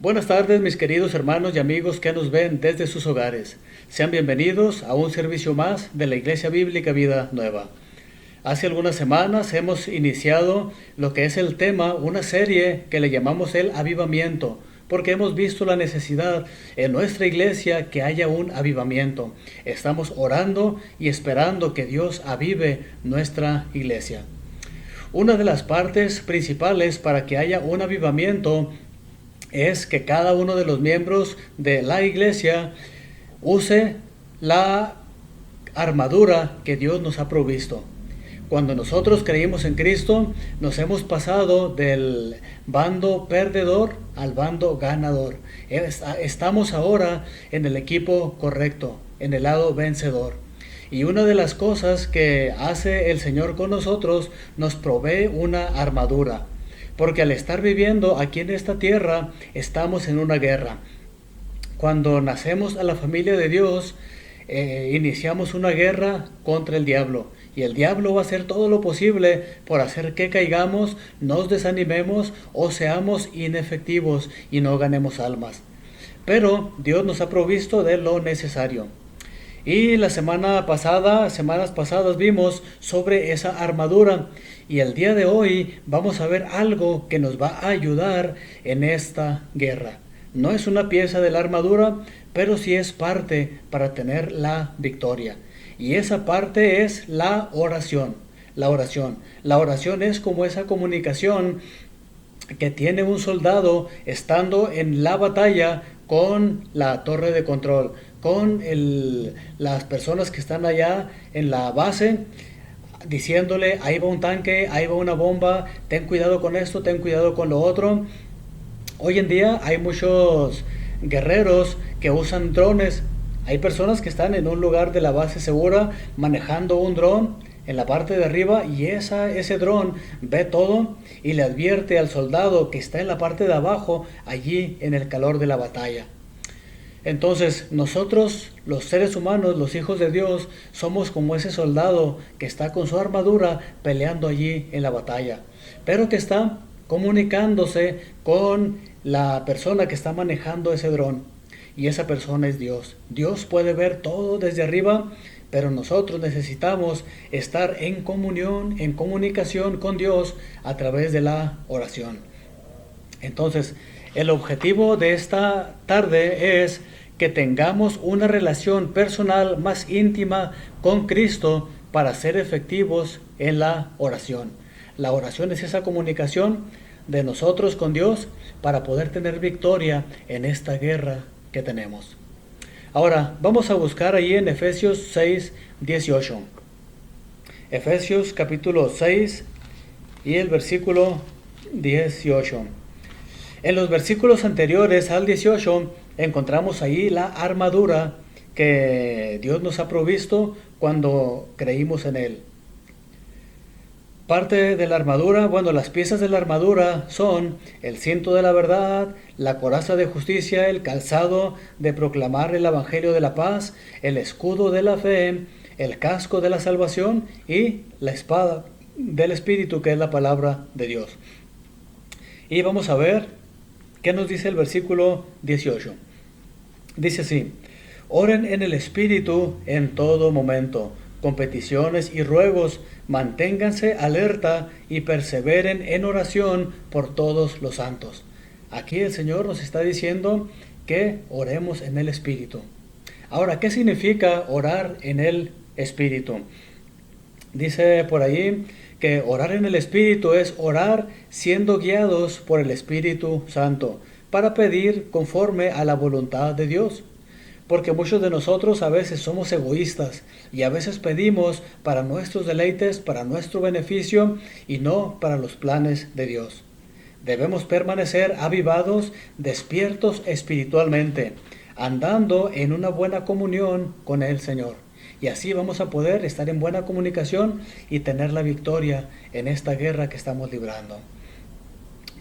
Buenas tardes, mis queridos hermanos y amigos que nos ven desde sus hogares. Sean bienvenidos a un servicio más de la Iglesia Bíblica Vida Nueva. Hace algunas semanas hemos iniciado lo que es el tema, una serie que le llamamos el avivamiento, porque hemos visto la necesidad en nuestra iglesia que haya un avivamiento. Estamos orando y esperando que Dios avive nuestra iglesia. Una de las partes principales para que haya un avivamiento es que cada uno de los miembros de la iglesia use la armadura que Dios nos ha provisto. Cuando nosotros creímos en Cristo, nos hemos pasado del bando perdedor al bando ganador. Estamos ahora en el equipo correcto, en el lado vencedor. Y una de las cosas que hace el Señor con nosotros, nos provee una armadura. Porque al estar viviendo aquí en esta tierra, estamos en una guerra. Cuando nacemos a la familia de Dios, iniciamos una guerra contra el diablo. Y el diablo va a hacer todo lo posible por hacer que caigamos, nos desanimemos o seamos inefectivos y no ganemos almas. Pero Dios nos ha provisto de lo necesario. Y la semanas pasadas vimos sobre esa armadura. Y el día de hoy vamos a ver algo que nos va a ayudar en esta guerra. No es una pieza de la armadura, pero sí es parte para tener la victoria. Y esa parte es la oración. La oración es como esa comunicación que tiene un soldado estando en la batalla con la torre de control, con las personas que están allá en la base, diciéndole, ahí va un tanque, ahí va una bomba, ten cuidado con esto, ten cuidado con lo otro. Hoy en día hay muchos guerreros que usan drones. Hay personas que están en un lugar de la base segura manejando un dron en la parte de arriba, y ese dron ve todo y le advierte al soldado que está en la parte de abajo, allí en el calor de la batalla. Entonces nosotros, los seres humanos, los hijos de Dios, somos como ese soldado que está con su armadura peleando allí en la batalla, pero que está comunicándose con la persona que está manejando ese dron, y esa persona es Dios. Dios puede ver todo desde arriba, pero nosotros necesitamos estar en comunión, en comunicación con Dios a través de la oración. Entonces, el objetivo de esta tarde es que tengamos una relación personal más íntima con Cristo para ser efectivos en la oración. La oración es esa comunicación de nosotros con Dios para poder tener victoria en esta guerra que tenemos. Ahora, vamos a buscar ahí en Efesios 6, 18. Efesios capítulo 6 y el versículo 18. En los versículos anteriores al 18 encontramos ahí la armadura que Dios nos ha provisto cuando creímos en Él. Parte de la armadura, las piezas de la armadura son el cinto de la verdad, la coraza de justicia, el calzado de proclamar el evangelio de la paz, el escudo de la fe, el casco de la salvación y la espada del Espíritu, que es la palabra de Dios. Y vamos a ver qué nos dice el versículo 18. Dice así: oren en el Espíritu en todo momento, con peticiones y ruegos, manténganse alerta y perseveren en oración por todos los santos. Aquí el Señor nos está diciendo que oremos en el Espíritu. Ahora, ¿qué significa orar en el Espíritu? Dice por ahí que orar en el Espíritu es orar siendo guiados por el Espíritu Santo para pedir conforme a la voluntad de Dios. Porque muchos de nosotros a veces somos egoístas y a veces pedimos para nuestros deleites, para nuestro beneficio y no para los planes de Dios. Debemos permanecer avivados, despiertos espiritualmente, andando en una buena comunión con el Señor. Y así vamos a poder estar en buena comunicación y tener la victoria en esta guerra que estamos librando.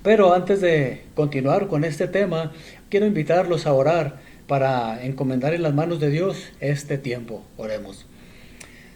Pero antes de continuar con este tema, quiero invitarlos a orar para encomendar en las manos de Dios este tiempo. Oremos.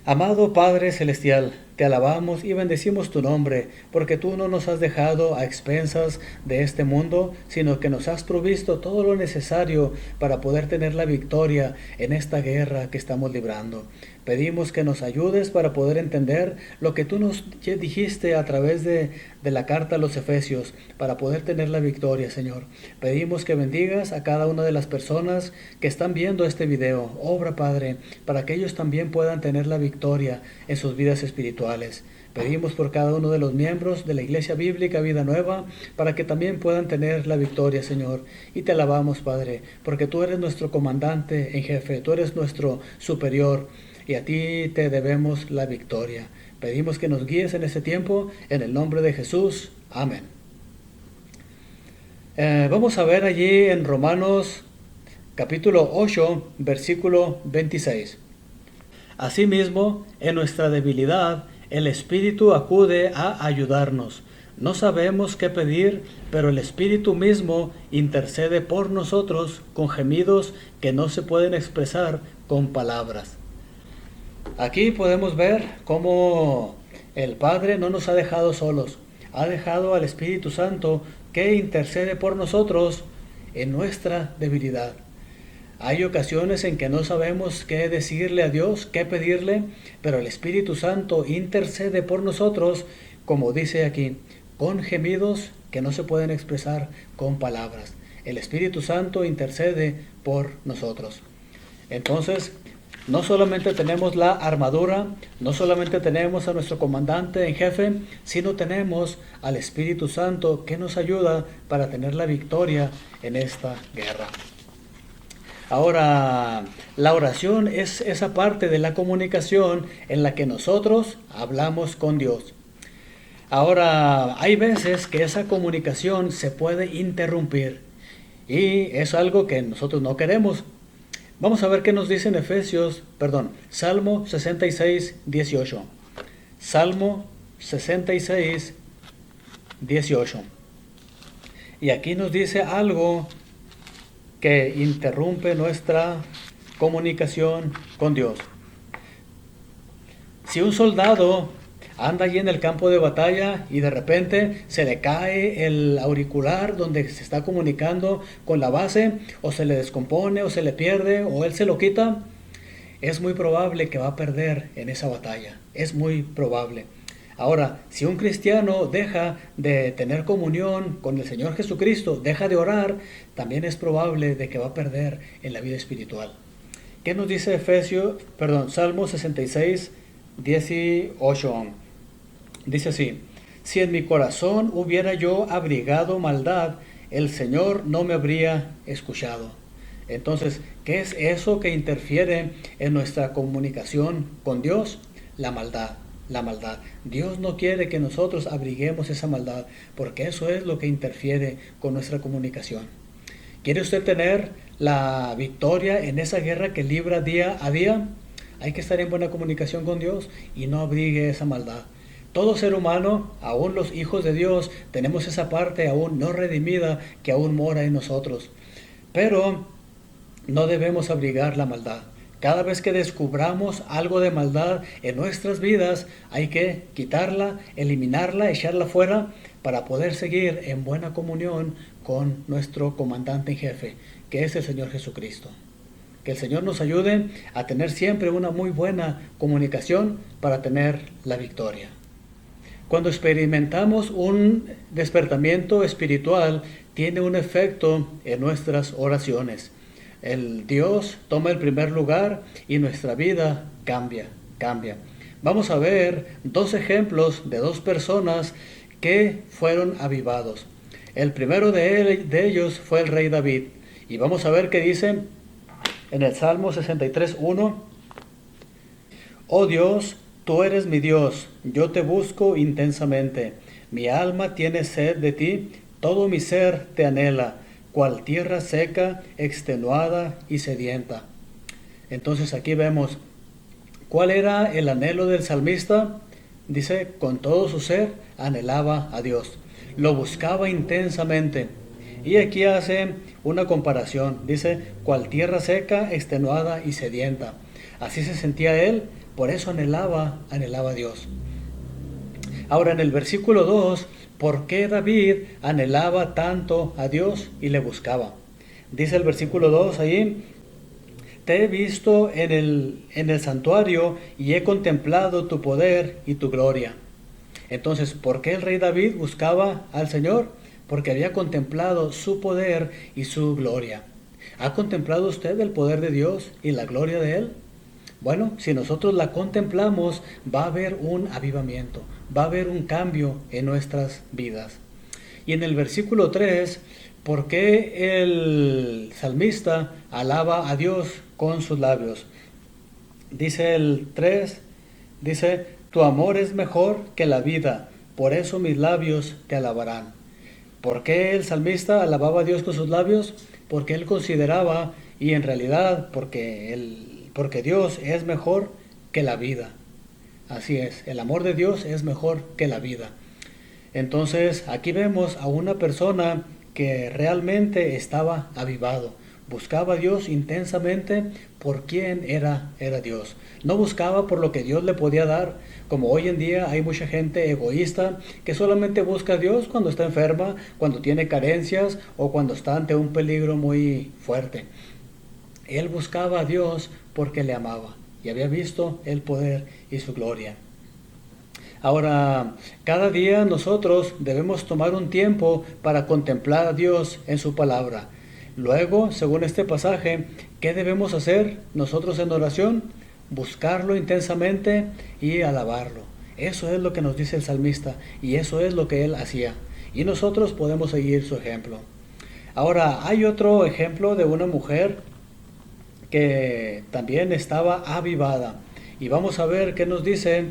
Amado Padre Celestial, Te alabamos y bendecimos tu nombre, porque tú no nos has dejado a expensas de este mundo, sino que nos has provisto todo lo necesario para poder tener la victoria en esta guerra que estamos librando. Pedimos que nos ayudes para poder entender lo que tú nos dijiste a través de la carta a los Efesios, para poder tener la victoria, Señor. Pedimos que bendigas a cada una de las personas que están viendo este video. Obra, Padre, para que ellos también puedan tener la victoria en sus vidas espirituales. Pedimos por cada uno de los miembros de la Iglesia Bíblica Vida Nueva, para que también puedan tener la victoria, Señor. Y te alabamos, Padre, porque tú eres nuestro comandante en jefe, tú eres nuestro superior, y a ti te debemos la victoria. Pedimos que nos guíes en ese tiempo, en el nombre de Jesús. Amén. Vamos a ver allí en Romanos capítulo 8, versículo 26. Asimismo, en nuestra debilidad, el Espíritu acude a ayudarnos. No sabemos qué pedir, pero el Espíritu mismo intercede por nosotros con gemidos que no se pueden expresar con palabras. Aquí podemos ver cómo el Padre no nos ha dejado solos. Ha dejado al Espíritu Santo que intercede por nosotros en nuestra debilidad. Hay ocasiones en que no sabemos qué decirle a Dios, qué pedirle, pero el Espíritu Santo intercede por nosotros, como dice aquí, con gemidos que no se pueden expresar con palabras. El Espíritu Santo intercede por nosotros. Entonces, no solamente tenemos la armadura, no solamente tenemos a nuestro comandante en jefe, sino tenemos al Espíritu Santo que nos ayuda para tener la victoria en esta guerra. Ahora, la oración es esa parte de la comunicación en la que nosotros hablamos con Dios. Ahora, hay veces que esa comunicación se puede interrumpir y es algo que nosotros no queremos. Vamos a ver qué nos dice en Salmo 66, 18. Salmo 66, 18. Y aquí nos dice algo que interrumpe nuestra comunicación con Dios. Si un soldado anda allí en el campo de batalla y de repente se le cae el auricular donde se está comunicando con la base, o se le descompone, o se le pierde, o él se lo quita, es muy probable que va a perder en esa batalla. Es muy probable. Ahora, si un cristiano deja de tener comunión con el Señor Jesucristo, deja de orar, también es probable de que va a perder en la vida espiritual. ¿Qué nos dice Salmo 66, 18? Dice así: si en mi corazón hubiera yo abrigado maldad, el Señor no me habría escuchado. Entonces, ¿qué es eso que interfiere en nuestra comunicación con Dios? La maldad. La maldad. Dios no quiere que nosotros abriguemos esa maldad, porque eso es lo que interfiere con nuestra comunicación. ¿Quiere usted tener la victoria en esa guerra que libra día a día? Hay que estar en buena comunicación con Dios y no abrigue esa maldad. Todo ser humano, aún los hijos de Dios, tenemos esa parte aún no redimida que aún mora en nosotros. Pero no debemos abrigar la maldad. Cada vez que descubramos algo de maldad en nuestras vidas, hay que quitarla, eliminarla, echarla fuera para poder seguir en buena comunión con nuestro comandante en jefe, que es el Señor Jesucristo. Que el Señor nos ayude a tener siempre una muy buena comunicación para tener la victoria. Cuando experimentamos un despertamiento espiritual, tiene un efecto en nuestras oraciones. El Dios toma el primer lugar y nuestra vida cambia. Vamos a ver dos ejemplos de dos personas que fueron avivados. El primero de ellos fue el rey David. Y vamos a ver qué dice en el Salmo 63, 1. Oh Dios, tú eres mi Dios, yo te busco intensamente. Mi alma tiene sed de ti, todo mi ser te anhela, cual tierra seca, extenuada y sedienta. Entonces aquí vemos cuál era el anhelo del salmista. Dice, con todo su ser anhelaba a Dios, lo buscaba intensamente. Y aquí hace una comparación, dice, cual tierra seca, extenuada y sedienta. Así se sentía él, por eso anhelaba a Dios. Ahora en el versículo 2, ¿por qué David anhelaba tanto a Dios y le buscaba? Dice el versículo 2 ahí: te he visto en el santuario y he contemplado tu poder y tu gloria. Entonces, ¿por qué el rey David buscaba al Señor? Porque había contemplado su poder y su gloria. ¿Ha contemplado usted el poder de Dios y la gloria de Él? Bueno, si nosotros la contemplamos, va a haber un avivamiento, va a haber un cambio en nuestras vidas. Y en el versículo 3, ¿por qué el salmista alaba a Dios con sus labios? Dice el 3, dice: tu amor es mejor que la vida, por eso mis labios te alabarán. ¿Por qué el salmista alababa a Dios con sus labios? Porque él consideraba, y en realidad porque Dios es mejor que la vida. Así es, el amor de Dios es mejor que la vida. Entonces aquí vemos a una persona que realmente estaba avivado. Buscaba a Dios intensamente por quién era Dios. No buscaba por lo que Dios le podía dar, como hoy en día hay mucha gente egoísta que solamente busca a Dios cuando está enferma, cuando tiene carencias o cuando está ante un peligro muy fuerte. Él buscaba a Dios porque le amaba y había visto el poder y su gloria. Ahora, cada día nosotros debemos tomar un tiempo para contemplar a Dios en su palabra. Luego, según este pasaje, ¿qué debemos hacer nosotros en oración? Buscarlo intensamente y alabarlo. Eso es lo que nos dice el salmista y eso es lo que él hacía. Y nosotros podemos seguir su ejemplo. Ahora, hay otro ejemplo de una mujer que también estaba avivada. Y vamos a ver qué nos dice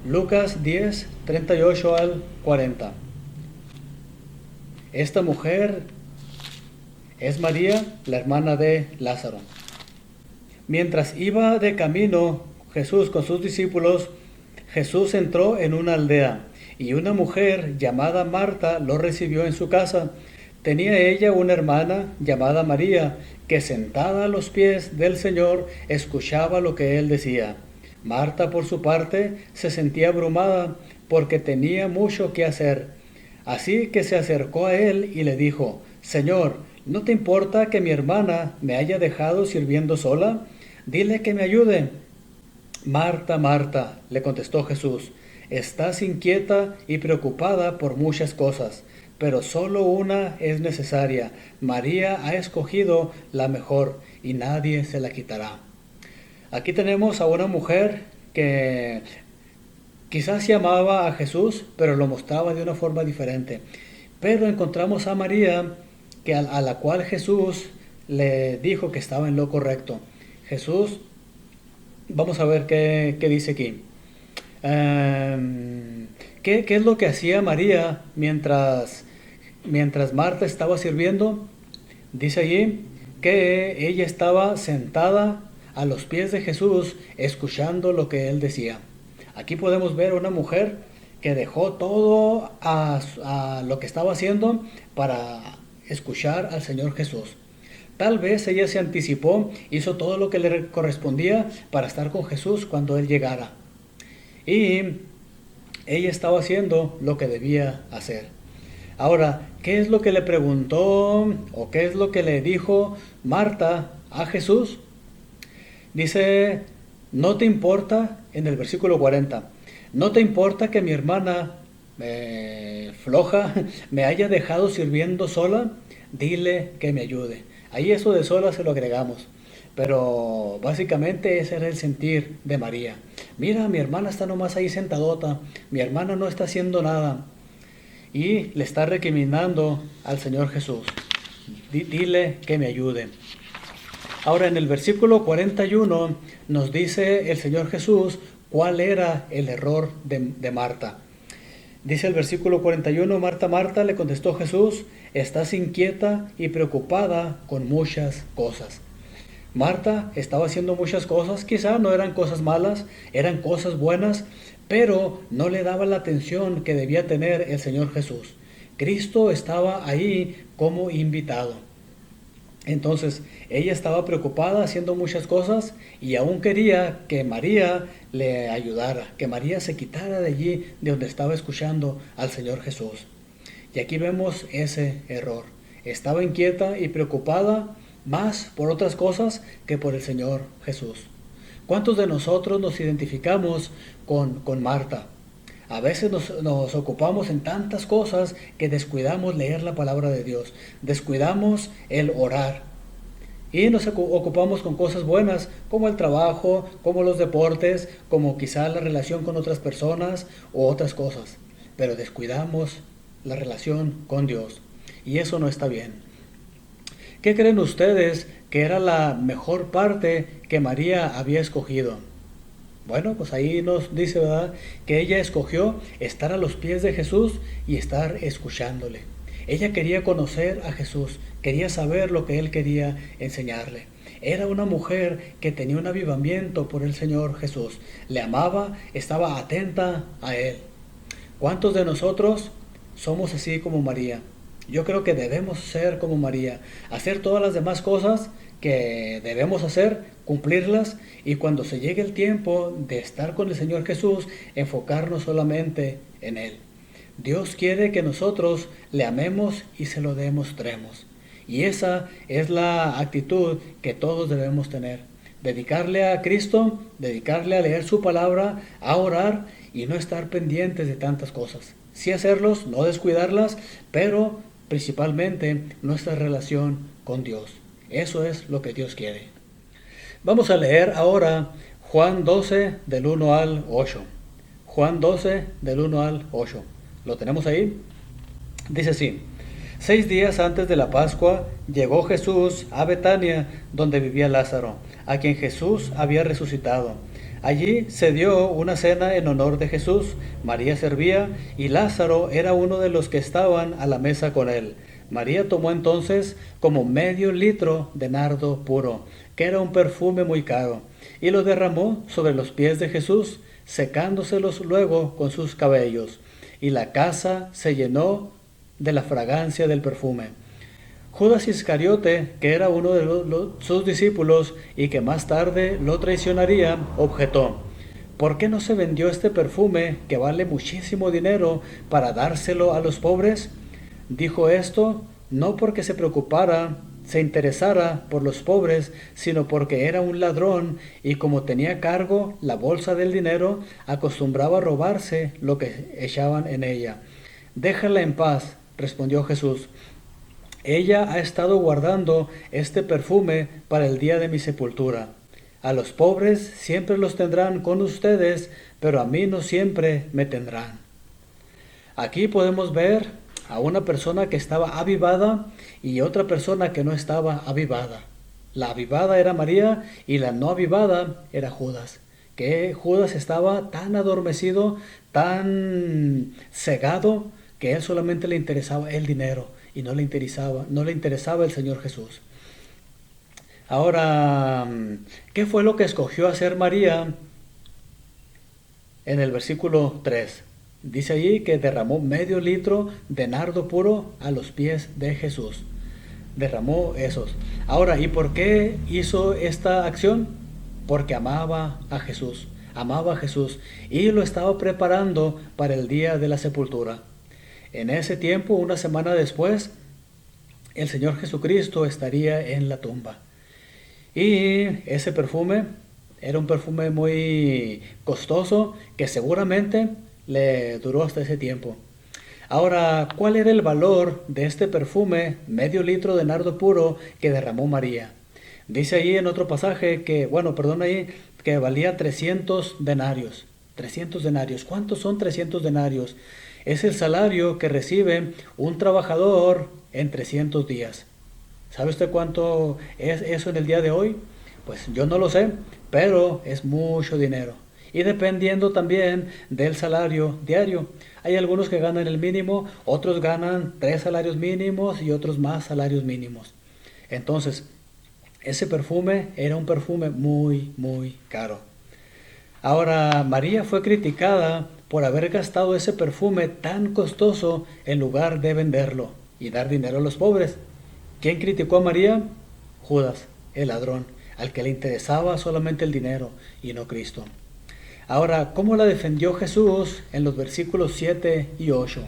Lucas 10, 38 al 40. Esta mujer es María, la hermana de Lázaro. Mientras iba de camino Jesús con sus discípulos, Jesús entró en una aldea y una mujer llamada Marta lo recibió en su casa. Tenía ella una hermana llamada María, que sentada a los pies del Señor escuchaba lo que él decía. Marta, por su parte, se sentía abrumada porque tenía mucho que hacer. Así que se acercó a él y le dijo: Señor, ¿no te importa que mi hermana me haya dejado sirviendo sola? Dile que me ayude. Marta, Marta, le contestó Jesús, estás inquieta y preocupada por muchas cosas, pero solo una es necesaria. María ha escogido la mejor y nadie se la quitará. Aquí tenemos a una mujer que quizás se amaba a Jesús, pero lo mostraba de una forma diferente. Pero encontramos a María, a la cual Jesús le dijo que estaba en lo correcto. Jesús, vamos a ver qué dice aquí. ¿Qué es lo que hacía María mientras Marta estaba sirviendo? Dice allí que ella estaba sentada a los pies de Jesús escuchando lo que él decía. Aquí podemos ver una mujer que dejó todo a lo que estaba haciendo para escuchar al Señor Jesús. Tal vez ella se anticipó, hizo todo lo que le correspondía para estar con Jesús cuando él llegara. Y ella estaba haciendo lo que debía hacer. Ahora, ¿qué es lo que le preguntó o qué es lo que le dijo Marta a Jesús? Dice, ¿no te importa, en el versículo 40, no te importa que mi hermana floja me haya dejado sirviendo sola? Dile que me ayude. Ahí eso de sola se lo agregamos. Pero básicamente ese era el sentir de María. Mira, mi hermana está nomás ahí sentadota, mi hermana no está haciendo nada. Y le está recriminando al Señor Jesús. Dile que me ayude. Ahora en el versículo 41 nos dice el Señor Jesús cuál era el error de Marta. Dice el versículo 41, Marta, Marta, le contestó Jesús, estás inquieta y preocupada con muchas cosas. Marta estaba haciendo muchas cosas, quizá no eran cosas malas, eran cosas buenas, pero no le daba la atención que debía tener el Señor Jesús. Cristo estaba ahí como invitado. Entonces, ella estaba preocupada haciendo muchas cosas y aún quería que María le ayudara, que María se quitara de allí, de donde estaba escuchando al Señor Jesús. Y aquí vemos ese error. Estaba inquieta y preocupada más por otras cosas que por el Señor Jesús. ¿Cuántos de nosotros nos identificamos con Marta? A veces nos ocupamos en tantas cosas que descuidamos leer la palabra de Dios, descuidamos el orar y nos ocupamos con cosas buenas como el trabajo, como los deportes, como quizá la relación con otras personas o otras cosas, pero descuidamos la relación con Dios y eso no está bien. ¿Qué creen ustedes que era la mejor parte que María había escogido? Bueno, pues ahí nos dice, ¿verdad?, que ella escogió estar a los pies de Jesús y estar escuchándole. Ella quería conocer a Jesús, quería saber lo que Él quería enseñarle. Era una mujer que tenía un avivamiento por el Señor Jesús. Le amaba, estaba atenta a Él. ¿Cuántos de nosotros somos así como María? Yo creo que debemos ser como María, hacer todas las demás cosas que debemos hacer, cumplirlas, y cuando se llegue el tiempo de estar con el Señor Jesús, enfocarnos solamente en Él. Dios quiere que nosotros le amemos y se lo demostremos. Y esa es la actitud que todos debemos tener. Dedicarle a Cristo, dedicarle a leer su palabra, a orar y no estar pendientes de tantas cosas. Sí hacerlos, no descuidarlas, pero principalmente nuestra relación con Dios. Eso es lo que Dios quiere. Vamos a leer ahora Juan 12 del 1 al 8. Juan 12 del 1 al 8. ¿Lo tenemos ahí? Dice así: 6 días antes de la Pascua llegó Jesús a Betania, donde vivía Lázaro, a quien Jesús había resucitado. Allí se dio una cena en honor de Jesús. María servía y Lázaro era uno de los que estaban a la mesa con él. María tomó entonces como medio litro de nardo puro, que era un perfume muy caro, y lo derramó sobre los pies de Jesús, secándoselos luego con sus cabellos. Y la casa se llenó de la fragancia del perfume. Judas Iscariote, que era uno de sus discípulos y que más tarde lo traicionaría, objetó: ¿por qué no se vendió este perfume, que vale muchísimo dinero, para dárselo a los pobres? Dijo esto no porque se interesara por los pobres, sino porque era un ladrón y como tenía cargo la bolsa del dinero, acostumbraba a robarse lo que echaban en ella. Déjala en paz, respondió Jesús. Ella ha estado guardando este perfume para el día de mi sepultura. A los pobres siempre los tendrán con ustedes, pero a mí no siempre me tendrán. Aquí podemos ver a una persona que estaba avivada y otra persona que no estaba avivada. La avivada era María y la no avivada era Judas. Que Judas estaba tan adormecido, tan cegado, que él solamente le interesaba el dinero y no le interesaba el Señor Jesús. Ahora, ¿qué fue lo que escogió hacer María? En el versículo 3 dice allí que derramó medio litro de nardo puro a los pies de Jesús. Derramó esos. Ahora, ¿y por qué hizo esta acción? Porque amaba a Jesús. Amaba a Jesús y lo estaba preparando para el día de la sepultura. En ese tiempo, una semana después, el Señor Jesucristo estaría en la tumba. Y ese perfume era un perfume muy costoso que seguramente le duró hasta ese tiempo. Ahora, ¿cuál era el valor de este perfume, medio litro de nardo puro, que derramó María? Dice allí en otro pasaje que valía 300 denarios. 300 denarios. ¿Cuántos son 300 denarios? Es el salario que recibe un trabajador en 300 días. ¿Sabe usted cuánto es eso en el día de hoy? Pues yo no lo sé, pero es mucho dinero. Y dependiendo también del salario diario. Hay algunos que ganan el mínimo, otros ganan 3 salarios mínimos y otros más salarios mínimos. Entonces, ese perfume era un perfume muy, muy caro. Ahora, María fue criticada por haber gastado ese perfume tan costoso en lugar de venderlo y dar dinero a los pobres. ¿Quién criticó a María? Judas, el ladrón, al que le interesaba solamente el dinero y no Cristo. Ahora, ¿cómo la defendió Jesús en los versículos 7 y 8?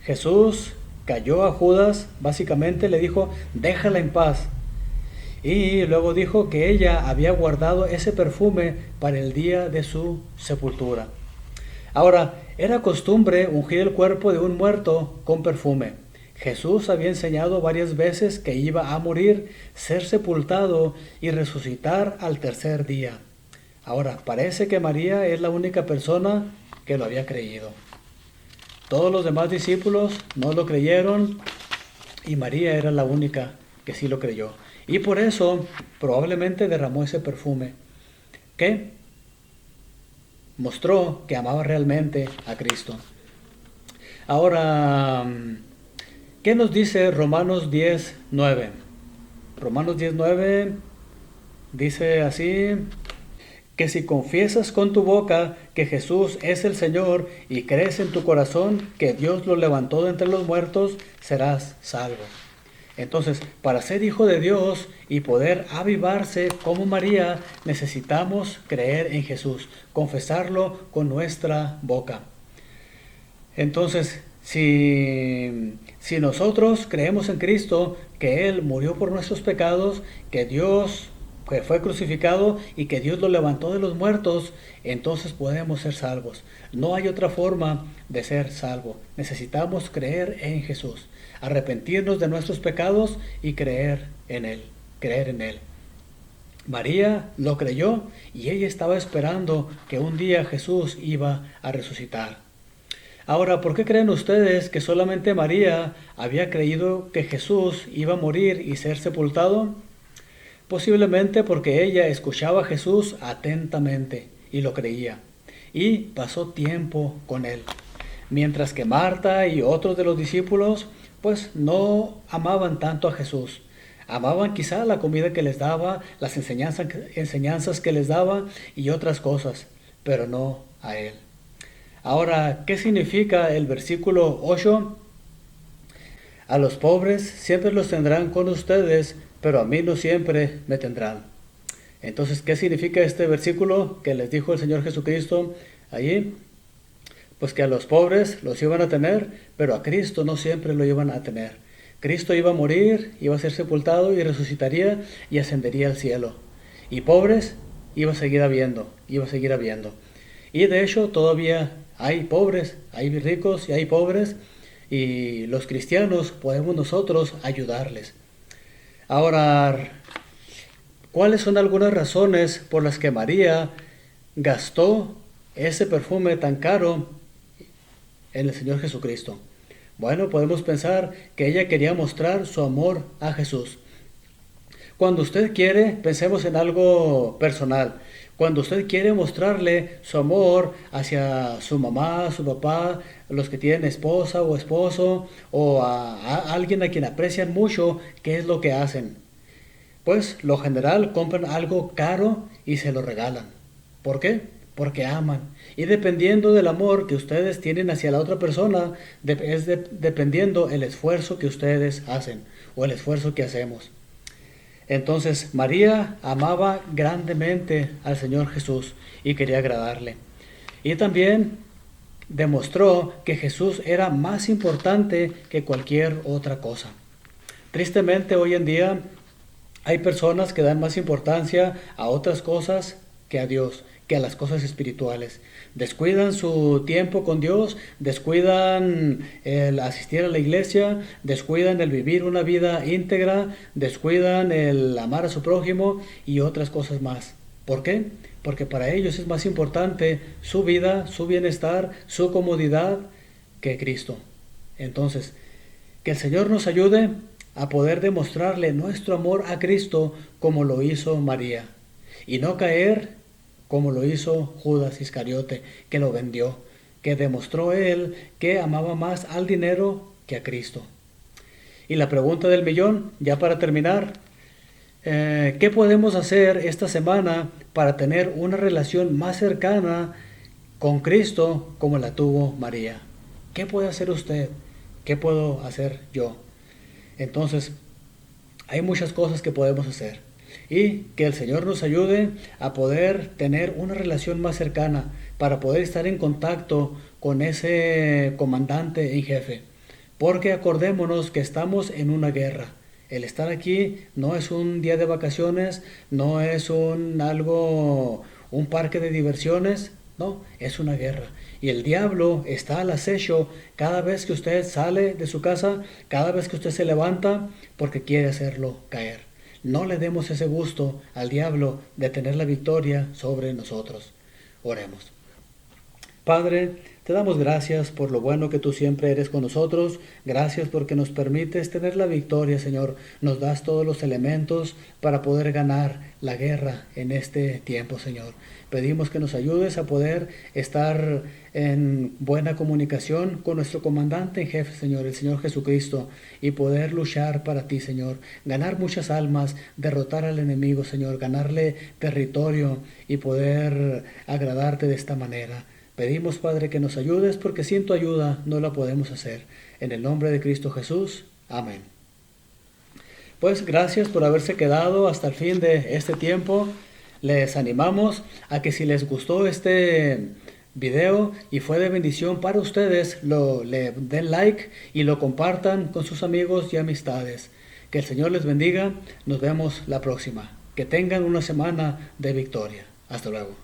Jesús cayó a Judas, básicamente le dijo, déjala en paz. Y luego dijo que ella había guardado ese perfume para el día de su sepultura. Ahora, era costumbre ungir el cuerpo de un muerto con perfume. Jesús había enseñado varias veces que iba a morir, ser sepultado y resucitar al tercer día. Ahora, parece que María es la única persona que lo había creído. Todos los demás discípulos no lo creyeron y María era la única que sí lo creyó. Y por eso probablemente derramó ese perfume que mostró que amaba realmente a Cristo. Ahora, ¿qué nos dice Romanos 10:9? Romanos 10:9 dice así, que si confiesas con tu boca que Jesús es el Señor y crees en tu corazón que Dios lo levantó de entre los muertos, serás salvo. Entonces, para ser hijo de Dios y poder avivarse como María, necesitamos creer en Jesús, confesarlo con nuestra boca. Entonces, si nosotros creemos en Cristo, que Él murió por nuestros pecados, que fue crucificado y que Dios lo levantó de los muertos, entonces podemos ser salvos. No hay otra forma de ser salvo. Necesitamos creer en Jesús, arrepentirnos de nuestros pecados y creer en Él. María lo creyó y ella estaba esperando que un día Jesús iba a resucitar. Ahora, ¿por qué creen ustedes que solamente María había creído que Jesús iba a morir y ser sepultado? Posiblemente porque ella escuchaba a Jesús atentamente y lo creía, y pasó tiempo con él. Mientras que Marta y otros de los discípulos, pues no amaban tanto a Jesús. Amaban quizá la comida que les daba, las enseñanzas que les daba y otras cosas, pero no a él. Ahora, ¿qué significa el versículo 8? A los pobres siempre los tendrán con ustedes, pero a mí no siempre me tendrán. Entonces, ¿qué significa este versículo que les dijo el Señor Jesucristo allí? Pues que a los pobres los iban a tener, pero a Cristo no siempre lo iban a tener. Cristo iba a morir, iba a ser sepultado y resucitaría y ascendería al cielo. Y pobres iba a seguir habiendo. Y de hecho todavía hay pobres, hay ricos y hay pobres, y los cristianos podemos nosotros ayudarles. Ahora, ¿cuáles son algunas razones por las que María gastó ese perfume tan caro en el Señor Jesucristo? Bueno, podemos pensar que ella quería mostrar su amor a Jesús. Cuando usted quiere, pensemos en algo personal. Cuando usted quiere mostrarle su amor hacia su mamá, su papá, los que tienen esposa o esposo, o a alguien a quien aprecian mucho, ¿qué es lo que hacen? Pues lo general compran algo caro y se lo regalan. ¿Por qué? Porque aman. Y dependiendo del amor que ustedes tienen hacia la otra persona, dependiendo el esfuerzo que ustedes hacen o el esfuerzo que hacemos. Entonces María amaba grandemente al Señor Jesús y quería agradarle. Y también demostró que Jesús era más importante que cualquier otra cosa. Tristemente hoy en día hay personas que dan más importancia a otras cosas que a Dios, que a las cosas espirituales. Descuidan su tiempo con Dios, descuidan el asistir a la iglesia, descuidan el vivir una vida íntegra, descuidan el amar a su prójimo y otras cosas más. ¿Por qué? Porque para ellos es más importante su vida, su bienestar, su comodidad que Cristo. Entonces, que el Señor nos ayude a poder demostrarle nuestro amor a Cristo como lo hizo María y no caer como lo hizo Judas Iscariote, que lo vendió, que demostró él que amaba más al dinero que a Cristo. Y la pregunta del millón, ya para terminar, ¿qué podemos hacer esta semana para tener una relación más cercana con Cristo como la tuvo María? ¿Qué puede hacer usted? ¿Qué puedo hacer yo? Entonces, Hay muchas cosas que podemos hacer. Y que el Señor nos ayude a poder tener una relación más cercana para poder estar en contacto con ese comandante en jefe. Porque acordémonos que estamos en una guerra. El estar aquí no es un día de vacaciones, no es un parque de diversiones, no, es una guerra. Y el diablo está al acecho cada vez que usted sale de su casa, cada vez que usted se levanta, porque quiere hacerlo caer. No le demos ese gusto al diablo de tener la victoria sobre nosotros. Oremos. Padre, te damos gracias por lo bueno que tú siempre eres con nosotros. Gracias porque nos permites tener la victoria, Señor. Nos das todos los elementos para poder ganar la guerra en este tiempo, Señor. Pedimos que nos ayudes a poder estar en buena comunicación con nuestro comandante en jefe, Señor, el Señor Jesucristo, y poder luchar para ti, Señor. Ganar muchas almas, derrotar al enemigo, Señor, ganarle territorio y poder agradarte de esta manera. Pedimos, Padre, que nos ayudes porque sin tu ayuda no la podemos hacer. En el nombre de Cristo Jesús. Amén. Pues gracias por haberse quedado hasta el fin de este tiempo. Les animamos a que si les gustó este video y fue de bendición para ustedes, le den like y lo compartan con sus amigos y amistades. Que el Señor les bendiga. Nos vemos la próxima. Que tengan una semana de victoria. Hasta luego.